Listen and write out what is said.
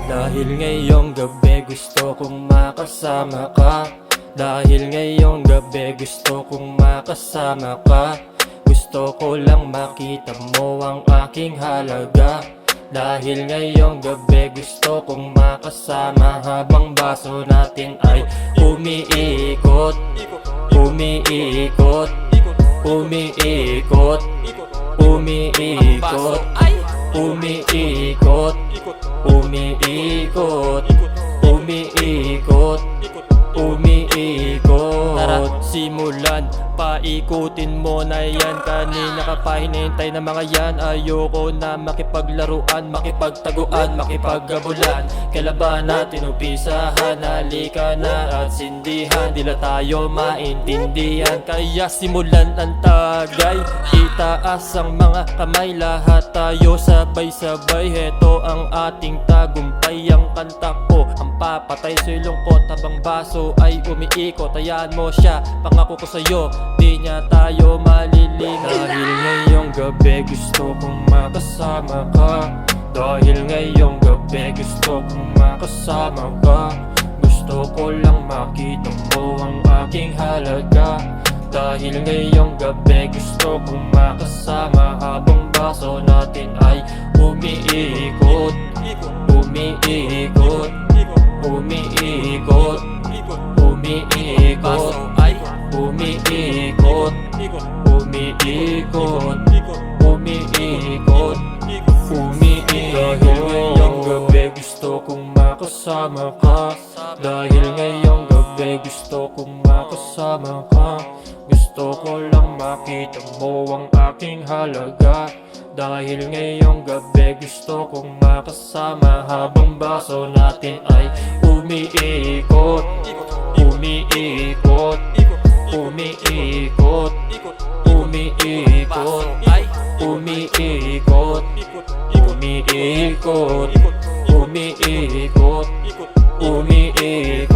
Dahil ngayong gabi gusto kong makasama ka. Dahil ngayong gabi gusto kong makasama ka. Gusto ko lang makita mo ang aking halaga. Dahil ngayong gabi gusto kong makasama. Habang baso natin ay umiikot, umiikot, umiikot, umiikot, umiikot, umiikot, umiikot, umiikot. Tara, simulan, paikutin mo na yan. Kanina ka pa hinihintay na mga yan. Ayoko na makipaglaruan, makipagtaguan, makipaggabulan. Kailan natin umpisahan? Halika na at sindihan. Di na tayo maintindihan, kaya simulan ang tagay. Itaas ang mga kamay, lahat tayo sabay-sabay. Heto ang ating tagumpay, ang kanta ko ang papatay sa'y lungkot. Habang baso ay umiikot, hayaan mo siya, pangako ko sa'yo, di niya tayo malilingan. Dahil ngayong gabi gusto kong makasama ka. Dahil ngayong gabi gusto kong makasama ka. Gusto ko lang makita mo ang aking halaga. Dahil ngayong gabi gusto kong makasama. Habang baso natin ay umiikot, umiikot, umiikot, umiikot, umiikot, umiikot, umiikot, umiikot. Dahil ngayong gabi gusto kong makasama ka. Dahil ngayong gabi gusto kong makasama ka. Gusto ko lang makita mo ang aking halaga. Dahil ngayong gabi gusto kong makasama. Habang baso natin ay umiikot, umiikot, umiikot, umiikot, umiikot, umiikot, umiikot, umiikot.